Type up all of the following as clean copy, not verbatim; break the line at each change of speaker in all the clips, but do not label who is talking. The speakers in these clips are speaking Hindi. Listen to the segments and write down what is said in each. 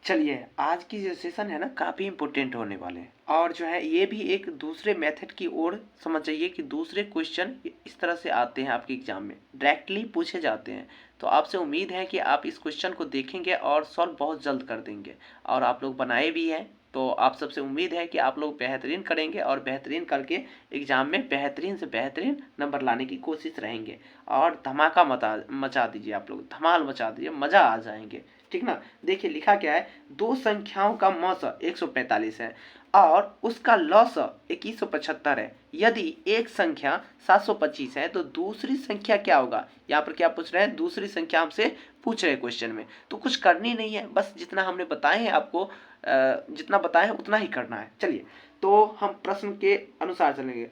चलिए आज की जो सेशन है ना काफ़ी इम्पोर्टेंट होने वाले हैं और जो है ये भी एक दूसरे मेथड की ओर समझ जाइए कि दूसरे क्वेश्चन इस तरह से आते हैं आपके एग्जाम में, डायरेक्टली पूछे जाते हैं। तो आपसे उम्मीद है कि आप इस क्वेश्चन को देखेंगे और सॉल्व बहुत जल्द कर देंगे और आप लोग बनाए भी हैं। तो आप सबसे उम्मीद है कि आप लोग बेहतरीन करेंगे और बेहतरीन करके एग्ज़ाम में बेहतरीन से बेहतरीन नंबर लाने की कोशिश रहेंगे और धमाका मचा दीजिए, आप लोग धमाल मचा दीजिए, मज़ा आ जाएंगे। ठीक ना। देखिए लिखा क्या है, दो संख्याओं का मौस 145 है और उसका लॉस 2175 है। यदि एक संख्या 725 है तो दूसरी संख्या क्या होगा। यहाँ पर क्या पूछ रहे हैं, दूसरी संख्या हमसे पूछ रहे हैं क्वेश्चन में। तो कुछ करनी नहीं है, बस जितना हमने बताए हैं आपको जितना बताया है उतना ही करना है। चलिए तो हम प्रश्न के अनुसार चलेंगे।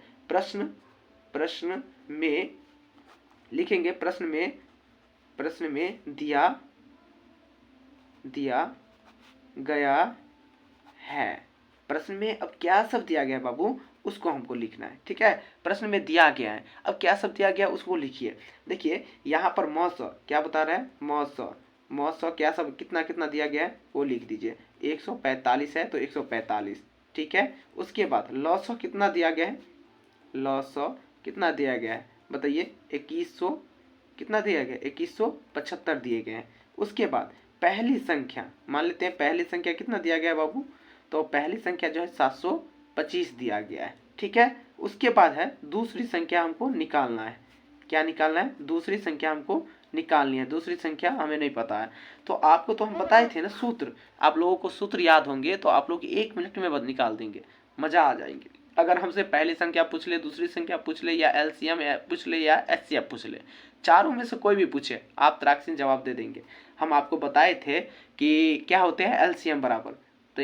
प्रश्न में लिखेंगे, प्रश्न में दिया गया है। प्रश्न में अब क्या शब्द दिया गया है बाबू, उसको हमको लिखना है। ठीक है, प्रश्न में दिया गया है, अब क्या शब्द दिया गया उसको लिखिए। देखिए यहाँ पर मौस क्या बता रहा है, मौस क्या सब कितना कितना दिया गया है वो लिख दीजिए। 145 है तो 145। ठीक है, उसके बाद लॉस कितना दिया गया है, लॉस कितना दिया गया है बताइए, 2100 कितना दिया गया, 2175 दिए गए हैं। उसके बाद पहली संख्या मान लेते हैं, पहली संख्या कितना दिया गया है बाबू, तो पहली संख्या जो है 725 दिया गया है। ठीक है, उसके बाद है दूसरी संख्या हमको निकालना है। क्या निकालना है, दूसरी संख्या हमको निकालनी है। दूसरी संख्या हमें नहीं पता है, तो आपको तो हम बताए थे ना सूत्र, आप लोगों को सूत्र याद होंगे तो आप लोग 1 मिनट में निकाल देंगे, मजा आ जाएंगे। अगर हमसे पहली संख्या पूछ ले, दूसरी संख्या पूछ ले, या एलसीएम पूछ ले, या एचसीएफ पूछ ले, चारों में से कोई भी पूछे आप तराक्सीन जवाब दे देंगे। हम आपको बताए थे कि क्या होते हैं एलसीएम बराबर, तो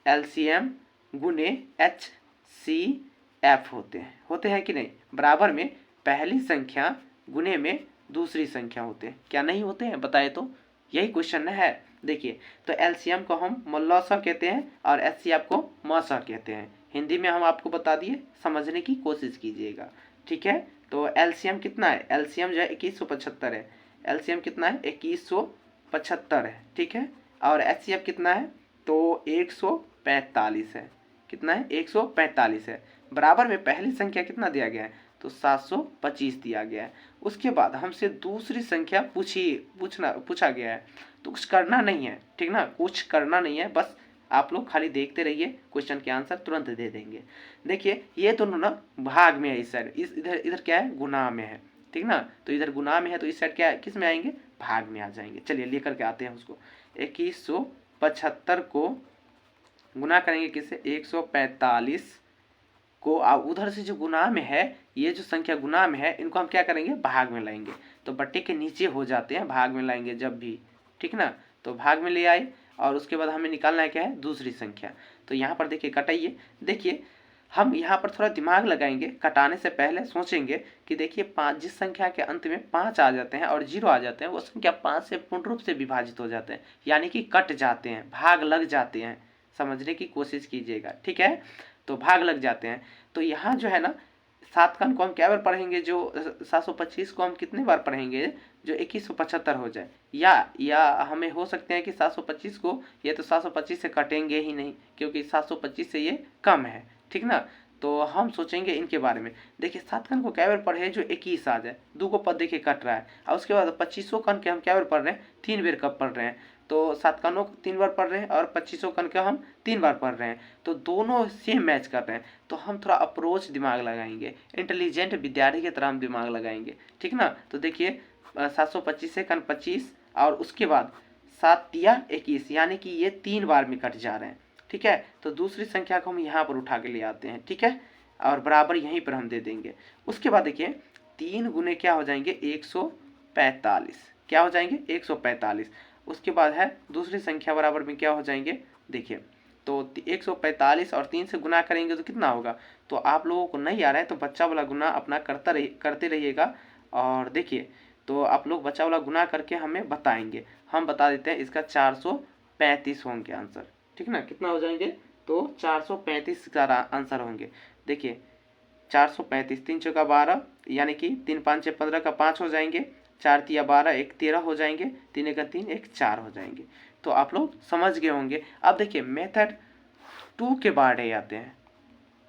एलसीएम गुने एचसीएफ होते हैं कि नहीं, बराबर में पहली संख्या गुने में दूसरी संख्या होते हैं, क्या नहीं होते हैं बताए तो, यही क्वेश्चन है। देखिए तो एलसीएम को हम मौलौसा कहते हैं और एचसीएफ को मौसा कहते हैं। हिंदी में हम आपको बता दिए, समझने की कोशिश कीजिएगा। ठीक है, तो एलसीएम कितना है, एलसीएम जो है 2175 है। एलसीएम कितना है, 2175 है। ठीक है, और एचसीएफ कितना है, तो 145 है। कितना है, 145 है। बराबर में पहली संख्या कितना दिया गया है, तो 725 दिया गया है। उसके बाद हमसे दूसरी संख्या पूछा गया है, तो कुछ करना नहीं है। ठीक ना, कुछ करना नहीं है, बस आप लोग खाली देखते रहिए, क्वेश्चन के आंसर तुरंत दे देंगे। देखिए ये दोनों ना भाग में है, इस साइड इधर क्या है, गुना में है। ठीक ना, तो इधर गुना में है तो इस साइड क्या है, किस में आएंगे, भाग में आ जाएंगे। चलिए लेकर के आते हैं उसको। 2175 को गुना करेंगे किससे, 145 को, उधर से जो गुना में है, ये जो संख्या गुना में है, इनको हम क्या करेंगे, भाग में लाएंगे। तो बट्टे के नीचे हो जाते हैं, भाग में लाएंगे जब भी। ठीक ना, तो भाग में ले आए और उसके बाद हमें निकालना है क्या है, दूसरी संख्या। तो यहाँ पर देखिए कटाइए। देखिए हम यहाँ पर थोड़ा दिमाग लगाएंगे, कटाने से पहले सोचेंगे कि देखिए 5, जिस संख्या के अंत में 5 आ जाते हैं और 0 आ जाते हैं, वो संख्या 5 से पूर्ण रूप से विभाजित हो जाते हैं, यानी कि कट जाते हैं, भाग लग जाते हैं। समझने की कोशिश कीजिएगा। ठीक है, तो भाग लग जाते हैं। तो यहाँ जो है ना, 7 का को हम क्या बार पढ़ेंगे, जो 725 को हम कितने बार पढ़ेंगे, जो 2175 हो जाए, या हमें हो सकते हैं कि 725 को, ये तो 725 से कटेंगे ही नहीं क्योंकि 725 से ये कम है। ठीक ना, तो हम सोचेंगे इनके बारे में। देखिए 7 कन को क्या बार पढ़े, जो 21 आ जाए, 2 को पद देखिए कट रहा है, और उसके बाद 25 कन के हम क्या बार पढ़ रहे हैं, 3 बार कब पढ़ रहे हैं, तो 7 कनों को 3 बार पढ़ रहे हैं और 25 कन के हम 3 बार पढ़ रहे हैं, तो दोनों सेम मैच कर रहे हैं। तो हम थोड़ा अप्रोच दिमाग लगाएंगे, इंटेलिजेंट विद्यार्थी की तरह हम दिमाग लगाएंगे। ठीक ना, तो देखिए 725 से कन 25 और उसके बाद 7 या 21, यानी कि ये 3 बार में कट जा रहे हैं। ठीक है, तो दूसरी संख्या को हम यहाँ पर उठा के ले आते हैं। ठीक है, और बराबर यहीं पर हम दे देंगे। उसके बाद देखिए 3 गुने क्या हो जाएंगे, 145, क्या हो जाएंगे, 145। उसके बाद है दूसरी संख्या बराबर में क्या हो जाएंगे, देखिए तो 145 और 3 से गुना करेंगे तो कितना होगा। तो आप लोगों को नहीं आ रहा है तो बच्चा वाला गुना अपना करते रहिएगा। और देखिए तो आप लोग बच्चा वाला गुना करके हमें बताएंगे, हम बता देते हैं। इसका 435 होंगे आंसर। ठीक ना, कितना हो जाएंगे, तो 435 का आंसर होंगे। देखिए 435, 3 चौका 12, यानी कि 3 5 6 15 का 5 हो जाएंगे, 4 तिया 12, 1 13 हो जाएंगे, 3 1 3, 1 4 हो जाएंगे। तो आप लोग समझ गए होंगे। अब देखिए मेथड 2 के बारे आते हैं।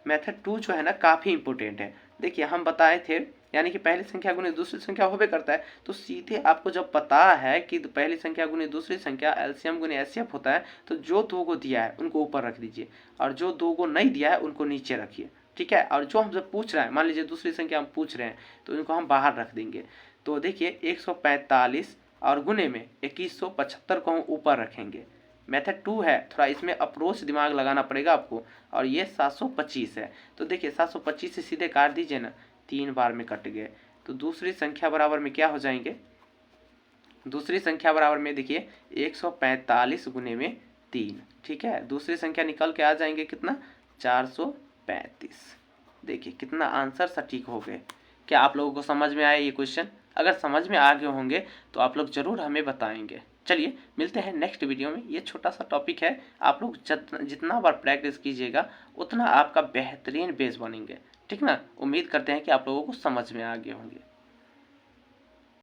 मेथड 2 जो है ना काफ़ी इंपॉर्टेंट है। देखिए हम बताए थे, यानी कि पहली संख्या गुने दूसरी संख्या होबे करता है, तो सीधे आपको जब पता है कि पहली संख्या गुने दूसरी संख्या एलसीएम गुने एचसीएफ होता है, तो जो दो को दिया है उनको ऊपर रख दीजिए और जो दो को नहीं दिया है उनको नीचे रखिए, ठीक है। और जो हमसे पूछ रहा है, मान लीजिए दूसरी संख्या हम पूछ रहे हैं, तो इनको हम बाहर रख देंगे। तो देखिए 145 और गुने में 2175 को हम ऊपर रखेंगे। मेथड 2 है, थोड़ा इसमें अप्रोच दिमाग लगाना पड़ेगा आपको। और ये 725 है, तो देखिए 725 से सीधे काट दीजिए ना, 3 बार में कट गए। तो दूसरी संख्या बराबर में क्या हो जाएंगे, दूसरी संख्या बराबर में देखिए 145 गुने में 3, ठीक है। दूसरी संख्या निकल के आ जाएंगे कितना, 435। देखिए कितना आंसर सटीक हो गए। क्या आप लोगों को समझ में आया ये क्वेश्चन? अगर समझ में आ गए होंगे तो आप लोग जरूर हमें बताएंगे। चलिए मिलते हैं नेक्स्ट वीडियो में। ये छोटा सा टॉपिक है, आप लोग जितना बार प्रैक्टिस कीजिएगा उतना आपका बेहतरीन बेस बनेंगे, ठीक ना। उम्मीद करते हैं कि आप लोगों को समझ में आ गए होंगे।